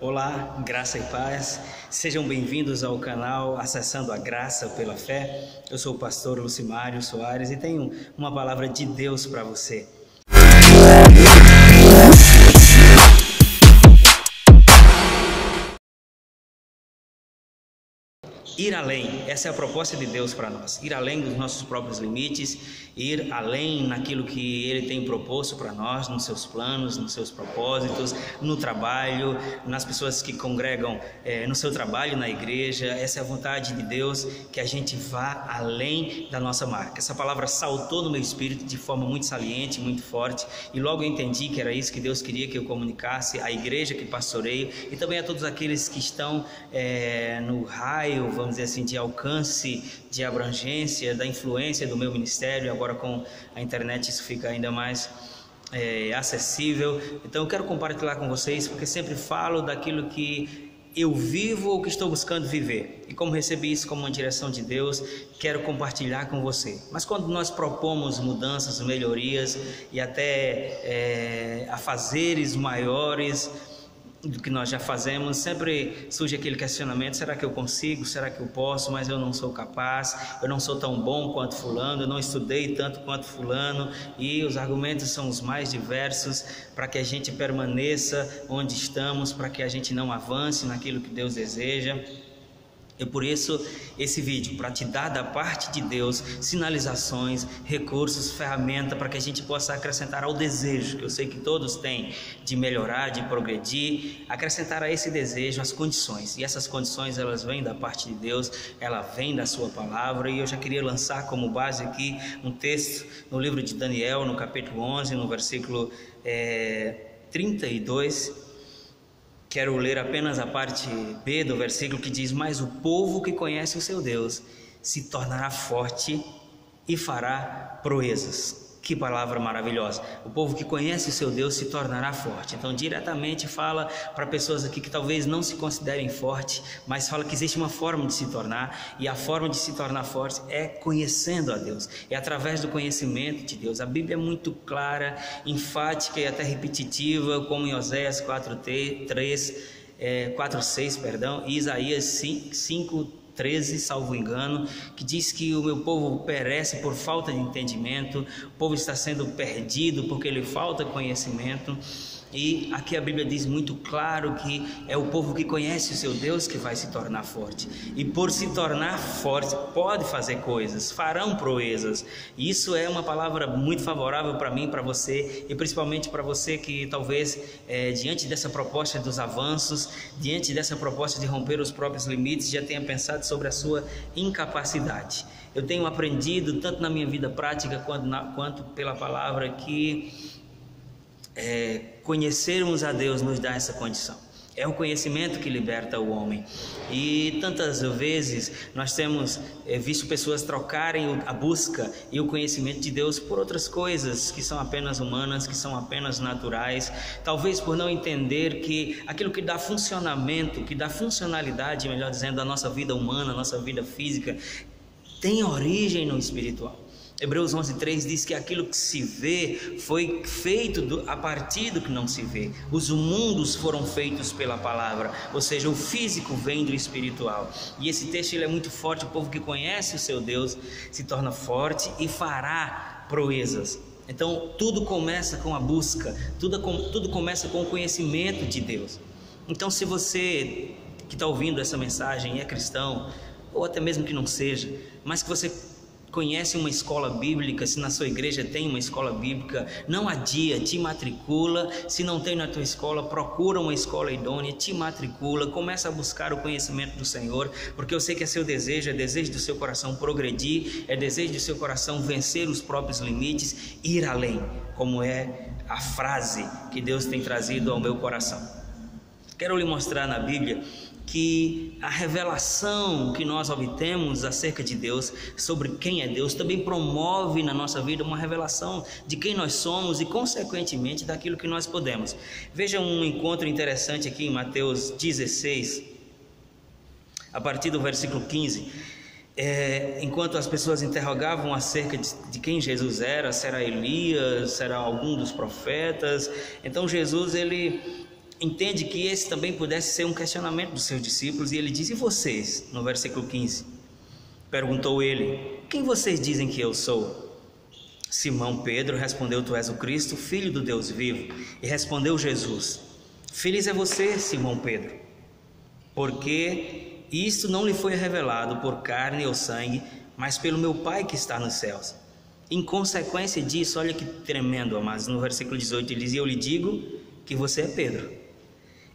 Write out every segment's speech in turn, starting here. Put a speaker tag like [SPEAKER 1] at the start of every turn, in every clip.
[SPEAKER 1] Olá, graça e paz, sejam bem-vindos ao canal Acessando a Graça pela Fé. Eu sou o pastor Lucimário Soares e tenho uma palavra de Deus para você. Ir além, essa é a proposta de Deus para nós, ir além dos nossos próprios limites, ir além naquilo que Ele tem proposto para nós, nos seus planos, nos seus propósitos, no trabalho, nas pessoas que congregam no seu trabalho, na igreja. Essa é a vontade de Deus, que a gente vá além da nossa marca. Essa palavra saltou no meu espírito de forma muito saliente, muito forte, e logo eu entendi que era isso que Deus queria que eu comunicasse à igreja que pastoreio e também a todos aqueles que estão no raio, vamos dizer assim, de alcance, de abrangência, da influência do meu ministério. Agora com a internet isso fica ainda mais acessível. Então eu quero compartilhar com vocês, porque sempre falo daquilo que eu vivo ou que estou buscando viver, e como recebi isso como uma direção de Deus, quero compartilhar com você. Mas quando nós propomos mudanças, melhorias e até afazeres maiores do que nós já fazemos, sempre surge aquele questionamento: será que eu consigo? Será que eu posso? Mas eu não sou capaz, eu não sou tão bom quanto fulano, eu não estudei tanto quanto fulano, e os argumentos são os mais diversos para que a gente permaneça onde estamos, para que a gente não avance naquilo que Deus deseja. E por isso esse vídeo, para te dar da parte de Deus sinalizações, recursos, ferramenta para que a gente possa acrescentar ao desejo que eu sei que todos têm de melhorar, de progredir, acrescentar a esse desejo as condições. E essas condições, elas vêm da parte de Deus, ela vem da sua palavra. E eu já queria lançar como base aqui um texto no livro de Daniel, no capítulo 11, no versículo 32. Quero ler apenas a parte B do versículo, que diz: mas o povo que conhece o seu Deus se tornará forte e fará proezas. Que palavra maravilhosa! O povo que conhece o seu Deus se tornará forte. Então diretamente fala para pessoas aqui que talvez não se considerem fortes, mas fala que existe uma forma de se tornar, e a forma de se tornar forte é conhecendo a Deus, é através do conhecimento de Deus. A Bíblia é muito clara, enfática e até repetitiva, como em Oséias 4:6, e Isaías 5:13, salvo engano, que diz que o meu povo perece por falta de entendimento, o povo está sendo perdido porque lhe falta conhecimento. E aqui a Bíblia diz muito claro que é o povo que conhece o seu Deus que vai se tornar forte, e por se tornar forte pode fazer coisas, farão proezas. E isso é uma palavra muito favorável para mim, para você, e principalmente para você que talvez diante dessa proposta dos avanços, diante dessa proposta de romper os próprios limites, já tenha pensado sobre a sua incapacidade. Eu tenho aprendido tanto na minha vida prática quanto pela palavra que conhecermos a Deus nos dá essa condição. É o conhecimento que liberta o homem. E tantas vezes nós temos visto pessoas trocarem a busca e o conhecimento de Deus por outras coisas que são apenas humanas, que são apenas naturais, talvez por não entender que aquilo que dá funcionamento, que dá funcionalidade, melhor dizendo, à nossa vida humana, à nossa vida física, tem origem no espiritual. Hebreus 11:3 diz que aquilo que se vê foi feito a partir do que não se vê. Os mundos foram feitos pela palavra, ou seja, o físico vem do espiritual. E esse texto ele é muito forte. O povo que conhece o seu Deus se torna forte e fará proezas. Então tudo começa com a busca, tudo começa com o conhecimento de Deus. Então, se você que está ouvindo essa mensagem é cristão, ou até mesmo que não seja, mas que você conhece uma escola bíblica, se na sua igreja tem uma escola bíblica, não adia, te matricula. Se não tem na tua escola, procura uma escola idônea, te matricula, começa a buscar o conhecimento do Senhor, porque eu sei que é seu desejo, é desejo do seu coração progredir, é desejo do seu coração vencer os próprios limites, ir além, como é a frase que Deus tem trazido ao meu coração. Quero lhe mostrar na Bíblia que a revelação que nós obtemos acerca de Deus, sobre quem é Deus, também promove na nossa vida uma revelação de quem nós somos e, consequentemente, daquilo que nós podemos. Veja um encontro interessante aqui em Mateus 16, a partir do versículo 15. Enquanto as pessoas interrogavam acerca de quem Jesus era, se era Elias, se era algum dos profetas, então Jesus ele entende que esse também pudesse ser um questionamento dos seus discípulos, e ele diz: e vocês? No versículo 15, perguntou ele: quem vocês dizem que eu sou? Simão Pedro respondeu: tu és o Cristo, filho do Deus vivo. E respondeu Jesus: feliz é você, Simão Pedro, porque isto não lhe foi revelado por carne ou sangue, mas pelo meu Pai que está nos céus. Em consequência disso, olha que tremendo, amados, no versículo 18 ele diz: eu lhe digo que você é Pedro,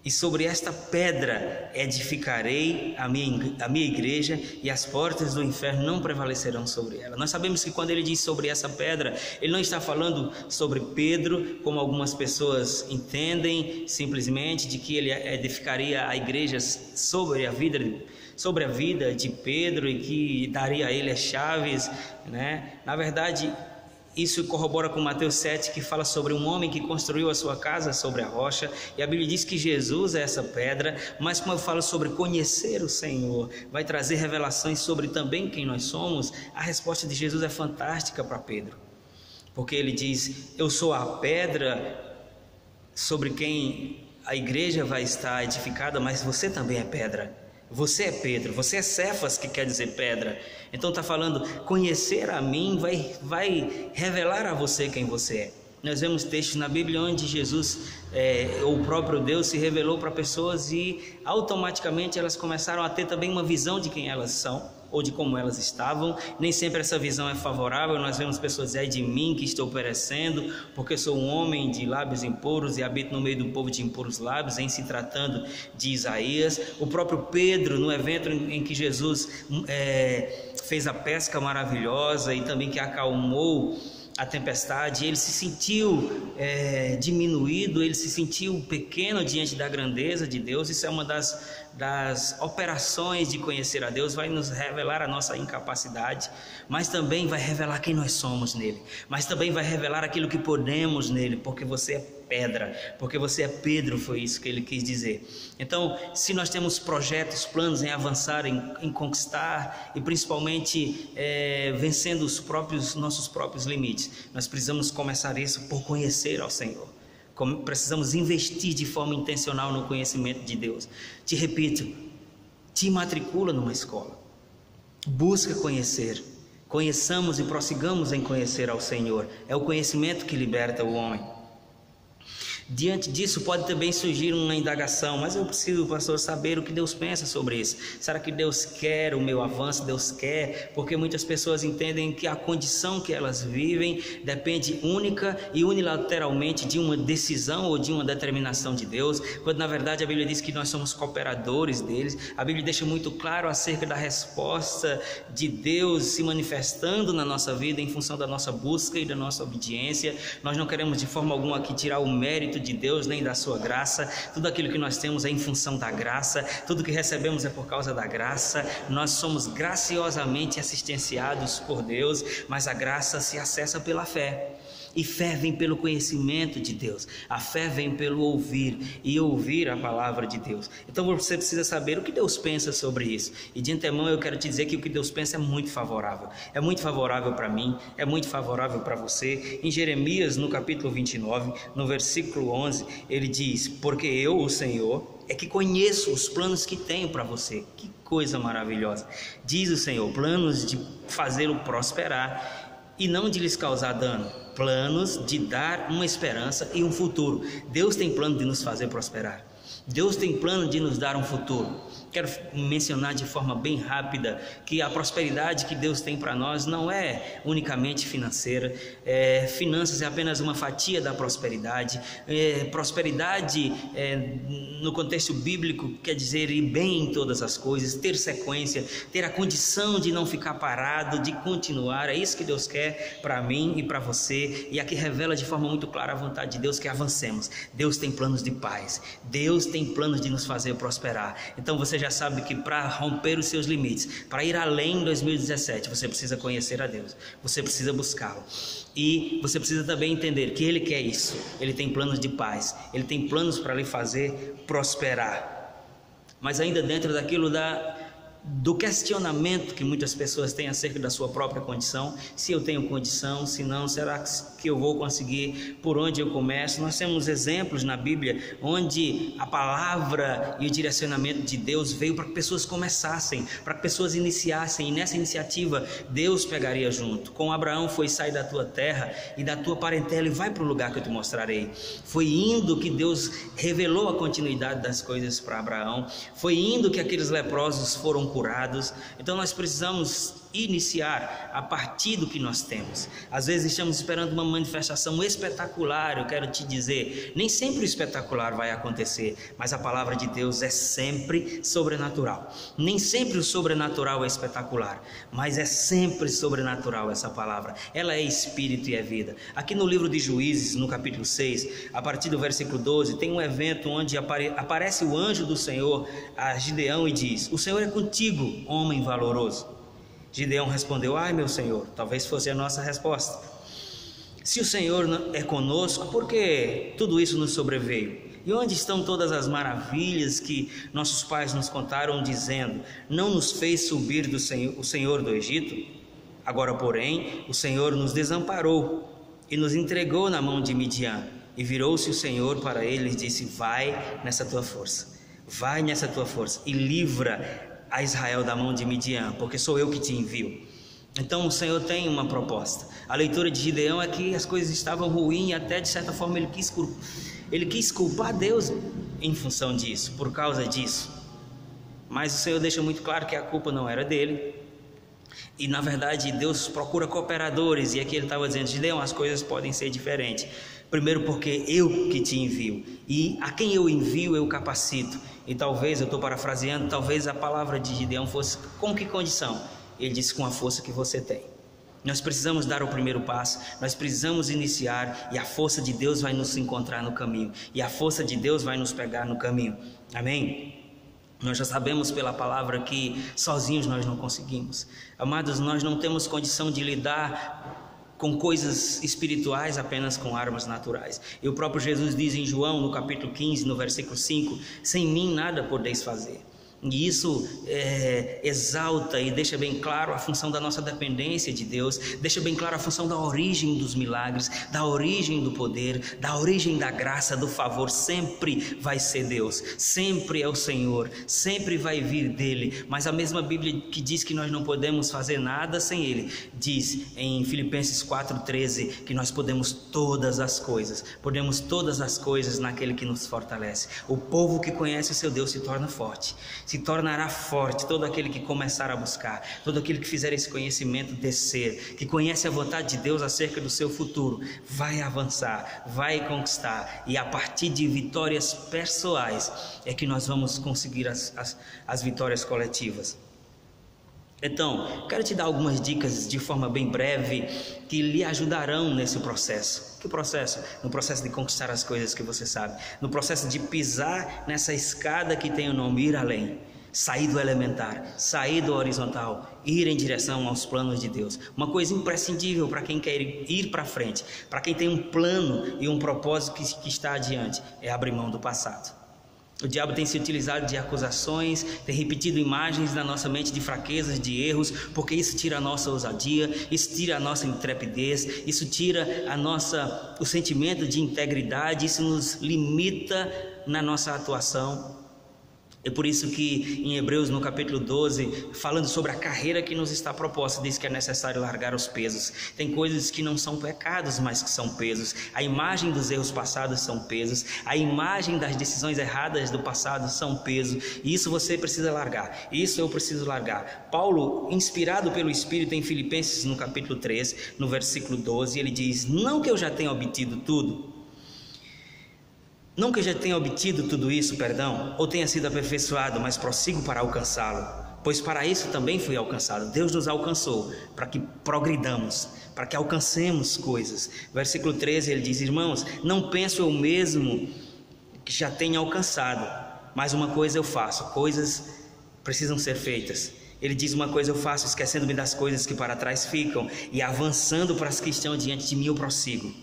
[SPEAKER 1] e sobre esta pedra edificarei a minha igreja, e as portas do inferno não prevalecerão sobre ela. Nós sabemos que quando ele diz sobre essa pedra, ele não está falando sobre Pedro, como algumas pessoas entendem, simplesmente de que ele edificaria a igreja sobre a vida de Pedro e que daria a ele as chaves, né? Na verdade, isso corrobora com Mateus 7, que fala sobre um homem que construiu a sua casa sobre a rocha, e a Bíblia diz que Jesus é essa pedra. Mas como eu falo sobre conhecer o Senhor, vai trazer revelações sobre também quem nós somos, a resposta de Jesus é fantástica para Pedro, porque ele diz: eu sou a pedra sobre quem a igreja vai estar edificada, mas você também é pedra. Você é Pedro, você é Cefas, que quer dizer pedra. Então está falando, conhecer a mim vai revelar a você quem você é. Nós vemos textos na Bíblia onde Jesus, o próprio Deus, se revelou para pessoas e automaticamente elas começaram a ter também uma visão de quem elas são, ou de como elas estavam. Nem sempre essa visão é favorável. Nós vemos pessoas dizer: de mim que estou perecendo, porque sou um homem de lábios impuros e habito no meio do povo de impuros lábios, em se tratando de Isaías. O próprio Pedro, no evento em que Jesus fez a pesca maravilhosa e também que acalmou a tempestade, ele se sentiu diminuído, ele se sentiu pequeno diante da grandeza de Deus. Isso é uma das operações de conhecer a Deus, vai nos revelar a nossa incapacidade, mas também vai revelar quem nós somos nele, mas também vai revelar aquilo que podemos nele, porque você é pedra, porque você é Pedro, foi isso que ele quis dizer. Então, se nós temos projetos, planos em avançar, em conquistar e principalmente vencendo os nossos próprios limites, nós precisamos começar isso por conhecer ao Senhor. Precisamos investir de forma intencional no conhecimento de Deus. Te repito, te matricula numa escola, busca conhecer, conheçamos e prossigamos em conhecer ao Senhor. É o conhecimento que liberta o homem. Diante disso pode também surgir uma indagação: mas eu preciso, pastor, saber o que Deus pensa sobre isso. Será que Deus quer o meu avanço? Deus quer? Porque muitas pessoas entendem que a condição que elas vivem depende única e unilateralmente de uma decisão ou de uma determinação de Deus, quando na verdade a Bíblia diz que nós somos cooperadores deles. A Bíblia deixa muito claro acerca da resposta de Deus se manifestando na nossa vida em função da nossa busca e da nossa obediência. Nós não queremos de forma alguma aqui tirar o mérito de Deus nem da sua graça. Tudo aquilo que nós temos é em função da graça, tudo que recebemos é por causa da graça. Nós somos graciosamente assistenciados por Deus, mas a graça se acessa pela fé. E fé vem pelo conhecimento de Deus, a fé vem pelo ouvir, e ouvir a palavra de Deus. Então você precisa saber o que Deus pensa sobre isso, e de antemão eu quero te dizer que o que Deus pensa é muito favorável para mim, é muito favorável para você. Em Jeremias, no capítulo 29, no versículo 11, ele diz: porque eu, o Senhor, é que conheço os planos que tenho para você. Que coisa maravilhosa! Diz o Senhor: planos de fazê-lo prosperar e não de lhes causar dano, planos de dar uma esperança e um futuro. Deus tem plano de nos fazer prosperar, Deus tem plano de nos dar um futuro. Quero mencionar de forma bem rápida que a prosperidade que Deus tem para nós não é unicamente financeira. Finanças é apenas uma fatia da prosperidade. Prosperidade, no contexto bíblico, quer dizer ir bem em todas as coisas, ter sequência, ter a condição de não ficar parado, de continuar. É isso que Deus quer para mim e para você. E aqui revela de forma muito clara a vontade de Deus, que avancemos. Deus tem planos de paz, Deus tem planos de nos fazer prosperar. Então você já sabe que para romper os seus limites, para ir além em 2017, você precisa conhecer a Deus, você precisa buscá-lo, e você precisa também entender que Ele quer isso. Ele tem planos de paz, Ele tem planos para lhe fazer prosperar. Mas ainda dentro daquilo do questionamento que muitas pessoas têm acerca da sua própria condição. Se eu tenho condição, se não, será que eu vou conseguir? Por onde eu começo? Nós temos exemplos na Bíblia onde a palavra e o direcionamento de Deus veio para que pessoas começassem, para que pessoas iniciassem, e nessa iniciativa Deus pegaria junto. Com Abraão foi: sai da tua terra e da tua parentela e vai para o lugar que eu te mostrarei. Foi indo que Deus revelou a continuidade das coisas para Abraão, foi indo que aqueles leprosos foram curados. Então nós precisamos iniciar a partir do que nós temos. Às vezes estamos esperando uma manifestação espetacular. Eu quero te dizer, nem sempre o espetacular vai acontecer, mas a palavra de Deus é sempre sobrenatural. Nem sempre o sobrenatural é espetacular, mas é sempre sobrenatural essa palavra. Ela é espírito e é vida. Aqui no livro de Juízes, no capítulo 6, a partir do versículo 12, tem um evento onde aparece o anjo do Senhor a Gideão e diz: o Senhor é contigo, homem valoroso. Gideão respondeu: ai, meu Senhor. Talvez fosse a nossa resposta: se o Senhor é conosco, por que tudo isso nos sobreveio? E onde estão todas as maravilhas que nossos pais nos contaram, dizendo: não nos fez subir o Senhor do Egito? Agora, porém, o Senhor nos desamparou e nos entregou na mão de Midian. E virou-se o Senhor para ele e disse: vai nessa tua força, vai nessa tua força e livra a Israel da mão de Midian, porque sou eu que te envio. Então o Senhor tem uma proposta. A leitura de Gideão é que as coisas estavam ruins, e até de certa forma ele quis culpar Deus em função disso, por causa disso. Mas o Senhor deixa muito claro que a culpa não era dele, e na verdade Deus procura cooperadores. E aqui ele estava dizendo: Gideão, as coisas podem ser diferentes. Primeiro porque eu que te envio, e a quem eu envio eu capacito. E talvez, eu estou parafraseando, talvez a palavra de Gideão fosse: com que condição? Ele disse: com a força que você tem. Nós precisamos dar o primeiro passo, nós precisamos iniciar, e a força de Deus vai nos encontrar no caminho, e a força de Deus vai nos pegar no caminho. Amém? Nós já sabemos pela palavra que sozinhos nós não conseguimos. Amados, nós não temos condição de lidar com coisas espirituais apenas com armas naturais. E o próprio Jesus diz em João, no capítulo 15, no versículo 5: sem mim nada podeis fazer. E isso exalta e deixa bem claro a função da nossa dependência de Deus, deixa bem claro a função da origem dos milagres, da origem do poder, da origem da graça, do favor. Sempre vai ser Deus, sempre é o Senhor, sempre vai vir dele. Mas a mesma Bíblia que diz que nós não podemos fazer nada sem ele, diz em Filipenses 4,13 que nós podemos todas as coisas naquele que nos fortalece. O povo que conhece o seu Deus se torna forte, se tornará forte. Todo aquele que começar a buscar, todo aquele que fizer esse conhecimento descer, que conhece a vontade de Deus acerca do seu futuro, vai avançar, vai conquistar, e a partir de vitórias pessoais é que nós vamos conseguir as vitórias coletivas. Então, quero te dar algumas dicas de forma bem breve que lhe ajudarão nesse processo. Que processo? No processo de conquistar as coisas que você sabe, no processo de pisar nessa escada que tem o nome ir além, sair do elementar, sair do horizontal, ir em direção aos planos de Deus. Uma coisa imprescindível para quem quer ir para frente, para quem tem um plano e um propósito que está adiante, é abrir mão do passado. O diabo tem se utilizado de acusações, tem repetido imagens na nossa mente de fraquezas, de erros, porque isso tira a nossa ousadia, isso tira a nossa intrepidez, isso tira o sentimento de integridade, isso nos limita na nossa atuação. É por isso que em Hebreus, no capítulo 12, falando sobre a carreira que nos está proposta, diz que é necessário largar os pesos. Tem coisas que não são pecados, mas que são pesos. A imagem dos erros passados são pesos. A imagem das decisões erradas do passado são pesos. E isso você precisa largar. Isso eu preciso largar. Paulo, inspirado pelo Espírito, em Filipenses, no capítulo 3, no versículo 12, ele diz: não que eu já tenha obtido tudo, não que eu já tenha obtido tudo isso, ou tenha sido aperfeiçoado, mas prossigo para alcançá-lo, pois para isso também fui alcançado. Deus nos alcançou para que progridamos, para que alcancemos coisas. Versículo 13 ele diz: irmãos, não penso eu mesmo que já tenha alcançado, mas uma coisa eu faço, coisas precisam ser feitas. Ele diz: uma coisa eu faço, esquecendo-me das coisas que para trás ficam e avançando para as que estão diante de mim, eu prossigo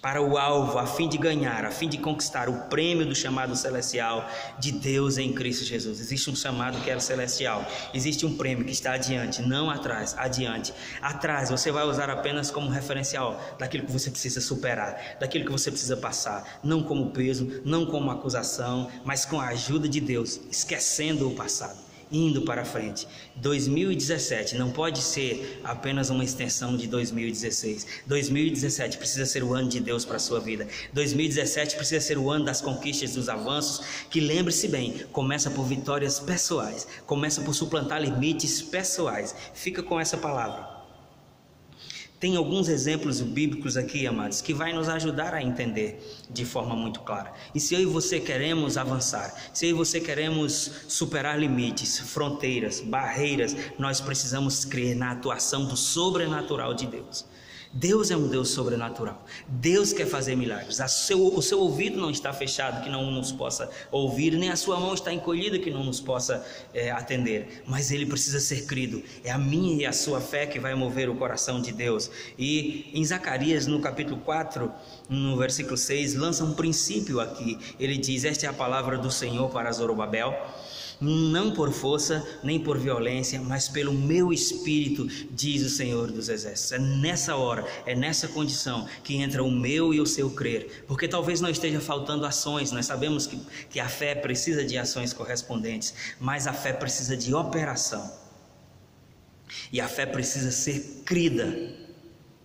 [SPEAKER 1] para o alvo, a fim de ganhar, a fim de conquistar o prêmio do chamado celestial de Deus em Cristo Jesus. Existe um chamado que é celestial, existe um prêmio que está adiante, não atrás, adiante. Atrás você vai usar apenas como referencial daquilo que você precisa superar, daquilo que você precisa passar, não como peso, não como acusação, mas com a ajuda de Deus, esquecendo o passado, indo para frente. 2017 não pode ser apenas uma extensão de 2016. 2017 precisa ser o ano de Deus para a sua vida. 2017 precisa ser o ano das conquistas, dos avanços, que, lembre-se bem, começa por vitórias pessoais, começa por suplantar limites pessoais. Fica com essa palavra. Tem alguns exemplos bíblicos aqui, amados, que vai nos ajudar a entender de forma muito clara. E se eu e você queremos avançar, se eu e você queremos superar limites, fronteiras, barreiras, nós precisamos crer na atuação do sobrenatural de Deus. Deus é um Deus sobrenatural. Deus quer fazer milagres. O seu ouvido não está fechado que não nos possa ouvir, nem a sua mão está encolhida que não nos possa atender. Mas ele precisa ser crido. É a minha e a sua fé que vai mover o coração de Deus. E em Zacarias, no capítulo 4, no versículo 6, lança um princípio aqui. Ele diz: esta é a palavra do Senhor para Zorobabel. Não por força, nem por violência, mas pelo meu espírito, diz o Senhor dos Exércitos. É nessa hora, é nessa condição que entra o meu e o seu crer, porque talvez não esteja faltando ações. Nós sabemos que a fé precisa de ações correspondentes, mas a fé precisa de operação, e a fé precisa ser crida.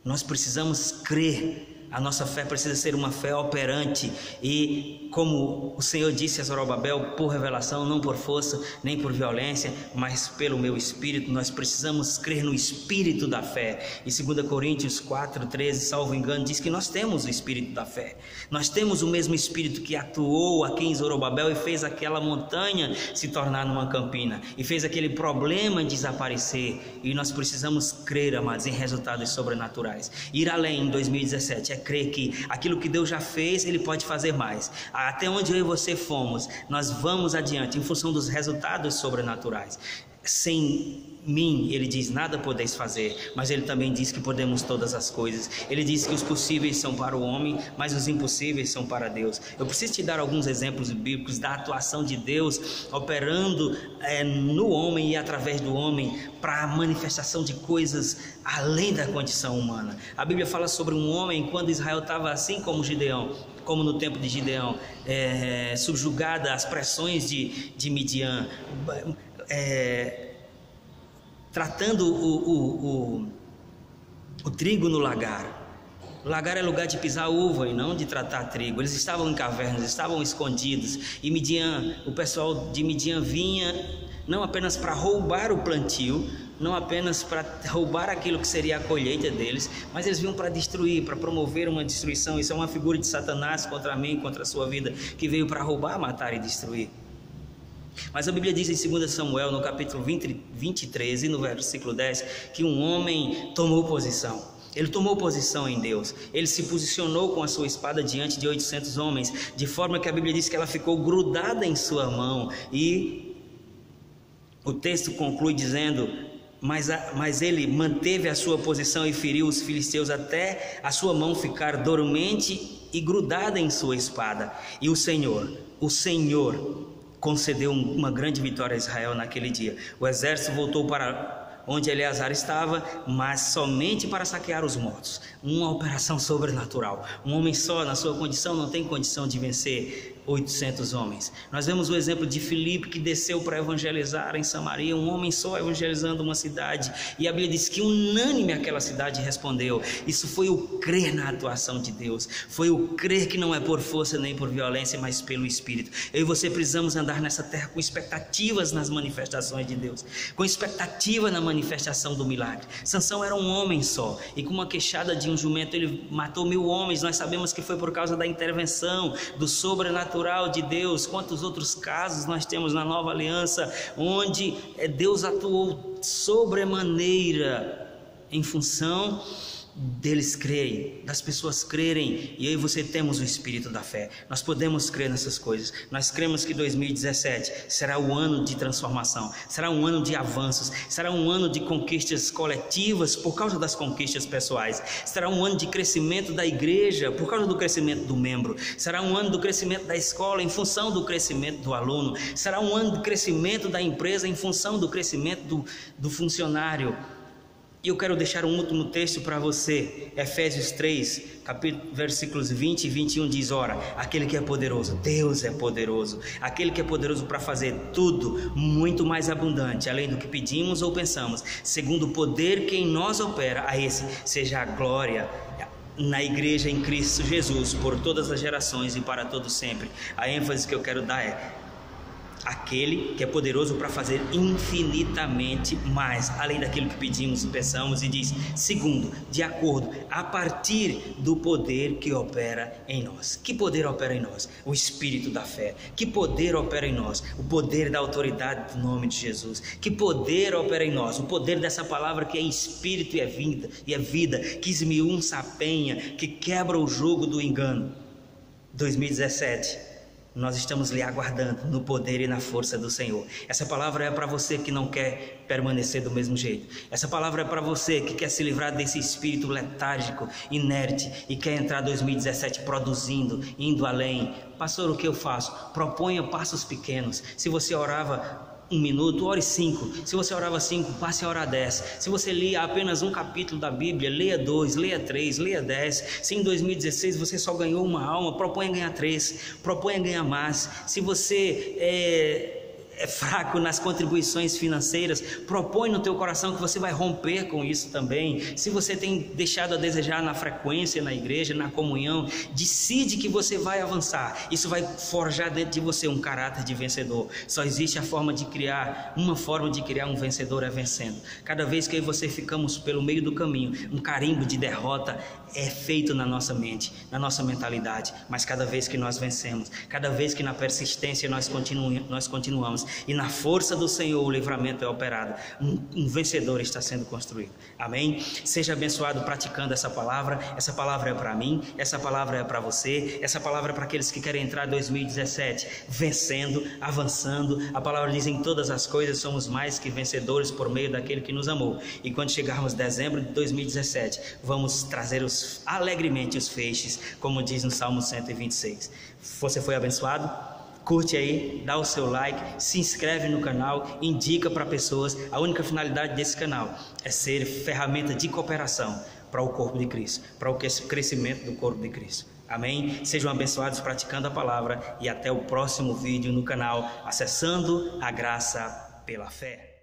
[SPEAKER 1] Nós precisamos crer. A nossa fé precisa ser uma fé operante, e como o Senhor disse a Zorobabel, por revelação, não por força, nem por violência, mas pelo meu espírito. Nós precisamos crer no espírito da fé. E 2 Coríntios 4:13, salvo engano, diz que nós temos o espírito da fé. Nós temos o mesmo espírito que atuou aqui em Zorobabel e fez aquela montanha se tornar numa campina, e fez aquele problema desaparecer. E nós precisamos crer, amados, em resultados sobrenaturais. Ir além em 2017 crer que aquilo que Deus já fez, Ele pode fazer mais. Até onde eu e você fomos, nós vamos adiante em função dos resultados sobrenaturais. Sem mim, ele diz, nada podeis fazer, mas ele também diz que podemos todas as coisas. Ele diz que os possíveis são para o homem, mas os impossíveis são para Deus. Eu preciso te dar alguns exemplos bíblicos da atuação de Deus operando no homem e através do homem para a manifestação de coisas além da condição humana. A Bíblia fala sobre um homem quando Israel estava assim como Gideão, como no tempo de Gideão, subjugada às pressões de Midian, tratando o trigo no lagar. O lagar é lugar de pisar uva e não de tratar trigo. Eles estavam em cavernas, estavam escondidos, e Midian, o pessoal de Midian vinha não apenas para roubar o plantio, não apenas para roubar aquilo que seria a colheita deles, mas eles vinham para destruir, para promover uma destruição. Isso é uma figura de Satanás contra mim, contra a sua vida, que veio para roubar, matar e destruir. Mas a Bíblia diz em 2 Samuel, no capítulo 23 e no versículo 10, que um homem tomou posição. Ele tomou posição em Deus. Ele se posicionou com a sua espada diante de 800 homens, de forma que a Bíblia diz que ela ficou grudada em sua mão. E o texto conclui dizendo: mas ele manteve a sua posição e feriu os filisteus até a sua mão ficar dormente e grudada em sua espada. E o Senhor concedeu uma grande vitória a Israel naquele dia. O exército voltou para onde Eleazar estava, mas somente para saquear os mortos. Uma operação sobrenatural. Um homem só, na sua condição, não tem condição de vencer 800 homens. Nós vemos o exemplo de Filipe, que desceu para evangelizar em Samaria, um homem só evangelizando uma cidade, e a Bíblia diz que unânime aquela cidade respondeu. Isso foi o crer na atuação de Deus, foi o crer que não é por força nem por violência, mas pelo Espírito. Eu e você precisamos andar nessa terra com expectativas nas manifestações de Deus, com expectativa na manifestação do milagre. Sansão era um homem só, e com uma queixada de um jumento ele matou 1000 homens. Nós sabemos que foi por causa da intervenção do sobrenatural de Deus. Quantos outros casos nós temos na nova aliança, onde Deus atuou sobremaneira em função deles crerem, das pessoas crerem, e eu e você temos o espírito da fé. Nós podemos crer nessas coisas. Nós cremos que 2017 será o ano de transformação, será um ano de avanços, será um ano de conquistas coletivas por causa das conquistas pessoais, será um ano de crescimento da igreja por causa do crescimento do membro, será um ano do crescimento da escola em função do crescimento do aluno, será um ano de crescimento da empresa em função do crescimento do funcionário. E eu quero deixar um último texto para você. Efésios 3, versículos 20 e 21 diz: ora, aquele que é poderoso, Deus é poderoso, aquele que é poderoso para fazer tudo muito mais abundante, além do que pedimos ou pensamos, segundo o poder que em nós opera, a esse seja a glória na igreja em Cristo Jesus, por todas as gerações e para todo sempre. A ênfase que eu quero dar é: aquele que é poderoso para fazer infinitamente mais, além daquilo que pedimos e pensamos, e diz, segundo, de acordo, a partir do poder que opera em nós. Que poder opera em nós? O Espírito da fé. Que poder opera em nós? O poder da autoridade do nome de Jesus. Que poder opera em nós? O poder dessa palavra que é Espírito e é vida, que esmiúça sapenha, que quebra o jugo do engano. 2017, nós estamos lhe aguardando no poder e na força do Senhor. Essa palavra é para você que não quer permanecer do mesmo jeito. Essa palavra é para você que quer se livrar desse espírito letárgico, inerte, e quer entrar 2017 produzindo, indo além. Pastor, o que eu faço? Proponha passos pequenos. Se você orava 1 minuto, ore 5. Se você orava 5, passe a orar 10. Se você lia apenas um capítulo da Bíblia, leia 2, leia 3, leia 10. Se em 2016 você só ganhou uma alma, proponha ganhar 3, proponha ganhar mais. Se você é fraco nas contribuições financeiras, propõe no teu coração que você vai romper com isso também. Se você tem deixado a desejar na frequência na igreja, na comunhão, decide que você vai avançar. Isso vai forjar dentro de você um caráter de vencedor. Só existe uma forma de criar um vencedor, é vencendo. Cada vez que eu e você ficamos pelo meio do caminho, um carimbo de derrota é feito na nossa mente, na nossa mentalidade. Mas cada vez que nós vencemos, cada vez que na persistência nós continuamos, e na força do Senhor o livramento é operado, um vencedor está sendo construído. Amém? Seja abençoado praticando essa palavra. Essa palavra é para mim, essa palavra é para você, essa palavra é para aqueles que querem entrar em 2017 vencendo, avançando. A palavra diz: em todas as coisas somos mais que vencedores por meio daquele que nos amou. E quando chegarmos dezembro de 2017, vamos trazer alegremente os feixes, como diz no Salmo 126. Você foi abençoado? Curte aí, dá o seu like, se inscreve no canal, indica para pessoas. A única finalidade desse canal é ser ferramenta de cooperação para o corpo de Cristo, para o crescimento do corpo de Cristo. Amém? Sejam abençoados praticando a palavra, e até o próximo vídeo no canal Acessando a Graça pela Fé.